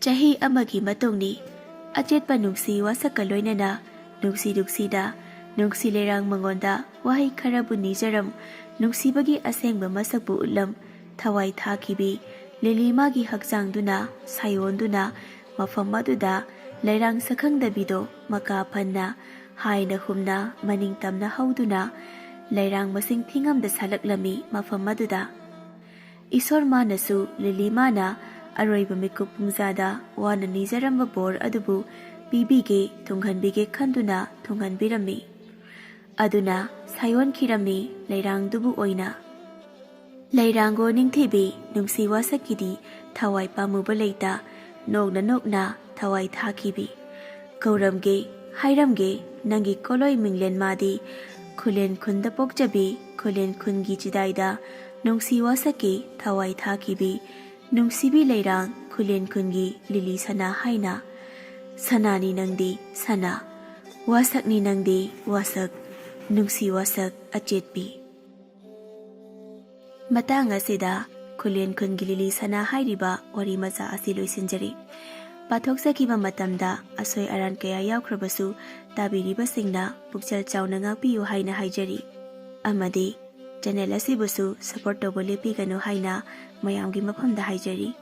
ꯆꯍꯤ ꯑꯃꯒꯤ ꯃꯇꯨꯡꯅꯤ ꯑꯆꯦꯠꯄ ꯅꯨꯡꯁꯤ ꯋꯥꯁꯛꯀ ꯂꯣꯏꯅꯅ ꯅꯨꯡꯁꯤꯗ ꯅꯨꯡꯁꯤ ꯂꯩꯔꯥꯡ ꯃꯉꯣꯟꯗ ꯋꯥꯍꯩ ꯈꯔꯕꯨ ꯅꯤꯖꯔꯝ ꯅꯨꯡꯁꯤꯕꯒꯤ ꯑꯁꯦꯡꯕ ꯃꯁꯛꯄꯨ ꯎꯠꯂꯝ ꯊꯋꯥꯏ ꯊꯥꯈꯤꯕꯤ ꯂꯤꯂꯤꯃꯥꯒꯤ ꯍꯛꯆꯥꯡꯗꯨꯅ ꯁꯥꯏꯑꯣꯟꯗꯨꯅ ꯃꯐꯝ ꯑꯗꯨꯗ ꯂꯩꯔꯥꯡ ꯁꯛꯈꯪꯗꯕꯤꯗꯣ ꯃꯀꯥ ꯐꯟꯅ ꯍꯥꯏꯅ ꯍꯨꯝꯅ ꯃꯅꯤꯡ ꯇꯝꯅ ꯍꯧꯗꯨꯅ ꯂꯩꯔꯥꯡ ꯃꯁꯤꯡ ꯊꯤꯉꯝꯗ ꯁꯥꯠꯂꯛꯂꯝꯃꯤ ꯃꯐꯝ ꯑꯗꯨꯗ꯫ ꯏꯁꯣꯔ ꯃꯥꯅꯁꯨ ꯂꯤꯂꯤꯃꯥꯅ ꯑꯔꯣꯏꯕ ꯃꯤꯀꯨꯞ ꯄꯨꯡꯖꯥꯗ ꯋꯥꯅ ꯅꯤꯖꯔꯝꯕ ꯕꯣꯔ ꯑꯗꯨꯕꯨ ꯄꯤꯕꯤꯒꯦ ꯊꯨꯡꯍꯟꯕꯤꯒꯦ ꯈꯟꯗꯨꯅ ꯊꯨꯡꯍꯟꯕꯤꯔꯝꯃꯤ꯫ ꯑꯗꯨꯅ ꯁꯥꯏꯑꯣꯟꯈꯤꯔꯝꯃꯤ ꯂꯩꯔꯥꯡꯗꯨꯕꯨ ꯑꯣꯏꯅ꯫ ꯂꯩꯔꯥꯡꯒꯣ ꯅꯤꯡꯊꯤꯕꯤ ꯅꯨꯡꯁꯤ ꯋꯥꯁꯛꯀꯤꯗꯤ ꯊꯋꯥꯏ ꯄꯥꯝꯃꯨꯕ ꯂꯩꯇ ꯅꯣꯛꯅ ꯊꯋꯥꯏ ꯊꯥꯈꯤꯕꯤ ꯀꯧꯔꯝꯒꯦ ꯍꯥꯏꯔꯝꯒꯦ ꯅꯪꯒꯤ ꯀꯣꯂꯣꯏ ꯃꯤꯡꯂꯦꯟ ꯃꯥꯗꯤ ꯈꯨꯂꯦꯟ ꯈꯨꯟꯗ ꯄꯣꯛꯆꯕꯤ ꯈꯨꯂꯦꯟ ꯈꯨꯟꯒꯤ ꯆꯤꯗꯥꯏꯗ ꯅꯨꯡꯁꯤ ꯋꯥꯁꯛꯀꯤ ꯊꯋꯥꯏ ꯊꯥꯈꯤꯕꯤ ꯅꯨꯡꯁꯤꯕꯤ ꯂꯩꯔꯥꯡ ꯈꯨꯂꯦꯟ ꯈꯨꯟꯒꯤ ꯂꯤꯂꯤꯁꯅꯥ ꯍꯥꯏꯅ꯫ ꯁꯅꯥꯅꯤ ꯅꯪꯗꯤ ꯁꯅꯥ ꯋꯥꯁꯛꯅꯤ ꯅꯪꯗꯤ ꯋꯥꯁꯛ ꯅꯨꯡꯁꯤ ꯋꯥꯁꯛ ꯑꯆꯦꯠꯄꯤ꯫ ꯃꯇꯥꯡ ꯑꯁꯤꯗ ꯈꯨꯂꯦꯟ ꯈꯨꯟꯒꯤ ꯂꯤꯂꯤꯁꯅꯥ ꯍꯥꯏꯔꯤꯕ ꯋꯥꯔꯤ ꯃꯆꯥ ꯑꯁꯤ ꯂꯣꯏꯁꯤꯟꯖꯔꯤ꯫ ꯄꯥꯊꯣꯛꯆꯈꯤꯕ ꯃꯇꯝꯗ ꯑꯁꯣꯏ ꯑꯔꯥꯟ ꯀꯌꯥ ꯌꯥꯎꯈ꯭ꯔꯕꯁꯨ ꯇꯥꯕꯤꯔꯤꯕꯁꯤꯡꯅ ꯄꯨꯛꯆꯦꯜ ꯆꯥꯎꯅ ꯉꯥꯛꯄꯤꯌꯨ ꯍꯥꯏꯅ ꯍꯥꯏꯖꯔꯤ ꯑꯃꯗꯤ ꯆꯦꯅꯦꯜ ꯑꯁꯤꯕꯨꯁꯨ ꯁꯄꯣꯔꯠ ꯇꯧꯕ ꯂꯦꯞꯄꯤꯒꯅꯨ ꯍꯥꯏꯅ ꯃꯌꯥꯝꯒꯤ ꯃꯐꯝꯗ ꯍꯥꯏꯖꯔꯤ꯫